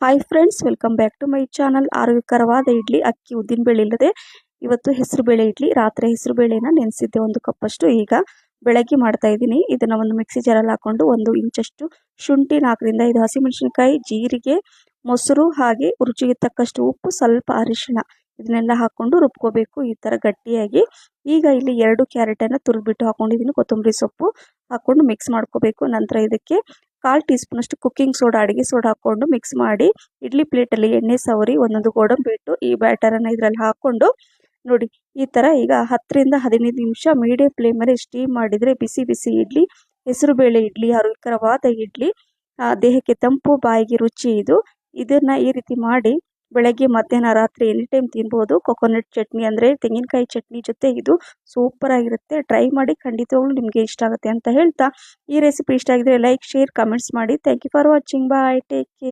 Hi friends, welcome back to my channel. ಆರೋಗ್ಯಕರವಾದ ಇಡ್ಲಿ ಅಕ್ಕಿ ಉದ್ದಿನ ಬೇಳೆ ಇಲ್ಲದೆ ಇವತ್ತು ಹೆಸರು ಬೇಳೆ ಇಡ್ಲಿ. ರಾತ್ರಿ ಹೆಸರು ಬೇಳೆನ ನೆನೆಸಿದ್ದೆ 1 ಕಪ್ಪಷ್ಟು. ಈಗ ಬೆಳಗ್ಗೆ ಮಾಡ್ತಾ ಇದ್ದೀನಿ. ಇದನ್ನ ಒಂದು ಮಿಕ್ಸಿ ಜಾರಲ್ಲಿ ಹಾಕೊಂಡು 1 ಇಂಚಷ್ಟು ಶುಂಠಿ, 4 ರಿಂದ 5 ಹಸಿಮೆಣಸಿನಕಾಯಿ, ಜೀರಿಗೆ, ಮೊಸರು, ಹಾಗೆ ರುಚಿಗೆ ತಕ್ಕಷ್ಟು ಉಪ್ಪು, ಸ್ವಲ್ಪ ಅರಿಶಿಣ ಇದನ್ನೆಲ್ಲ ಹಾಕೊಂಡು ರುಬ್ಕೋಬೇಕು ಈ ತರ ಗಟ್ಟಿಯಾಗಿ. ಈಗ ಇಲ್ಲಿ 2 ಕ್ಯಾರೆಟನ್ನು ತುರಿದ್ಬಿಟ್ಟು ಹಾಕೊಂಡಿದ್ದೀನಿ. ಕೊತ್ತಂಬರಿ ಸೊಪ್ಪು ಹಾಕೊಂಡು ಮಿಕ್ಸ್ ಮಾಡ್ಕೋಬೇಕು. ನಂತರ ಇದಕ್ಕೆ 1/4 ಟೀ ಸ್ಪೂನ್ ಅಷ್ಟು ಕುಕ್ಕಿಂಗ್ ಸೋಡಾ, ಅಡಿಗೆ ಸೋಡಾ ಹಾಕೊಂಡು ಮಿಕ್ಸ್ ಮಾಡಿ ಇಡ್ಲಿ ಪ್ಲೇಟಲ್ಲಿ ಎಣ್ಣೆ ಸವರಿ ಒಂದೊಂದು ಗೋಡಂಬಿ ಇಟ್ಟು ಈ ಬ್ಯಾಟರನ್ನು ಇದರಲ್ಲಿ ಹಾಕೊಂಡು ನೋಡಿ ಈ ತರ ಈಗ 10 ರಿಂದ 15 ನಿಮಿಷ ಮೀಡಿಯಂ ಫ್ಲೇಮಲ್ಲಿ ಸ್ಟೀಮ್ ಮಾಡಿದರೆ ಬಿಸಿ ಬಿಸಿ ಇಡ್ಲಿ, ಹೆಸರುಬೇಳೆ ಇಡ್ಲಿ, ಆರೋಗ್ಯಕರವಾದ ಇಡ್ಲಿ, ದೇಹಕ್ಕೆ ತಂಪು, ಬಾಯಿಗೆ ರುಚಿ. ಇದನ್ನ ಈ ರೀತಿ ಮಾಡಿ ಬೆಳಗ್ಗೆ, ಮಧ್ಯಾಹ್ನ, ರಾತ್ರಿ ಎನಿ ಟೈಮ್ ತಿನ್ಬೋದು. ಕೊಕೊನಟ್ ಚಟ್ನಿ ಅಂದರೆ ತೆಂಗಿನಕಾಯಿ ಚಟ್ನಿ ಜೊತೆ ಇದು ಸೂಪರ್ ಆಗಿರುತ್ತೆ. ಟ್ರೈ ಮಾಡಿ, ಖಂಡಿತವಾಗ್ಲೂ ನಿಮಗೆ ಇಷ್ಟ ಆಗುತ್ತೆ ಅಂತ ಹೇಳ್ತಾ, ಈ ರೆಸಿಪಿ ಇಷ್ಟ ಆಗಿದ್ರೆ ಲೈಕ್, ಶೇರ್, ಕಮೆಂಟ್ಸ್ ಮಾಡಿ. Thank you for watching. Bye, take care.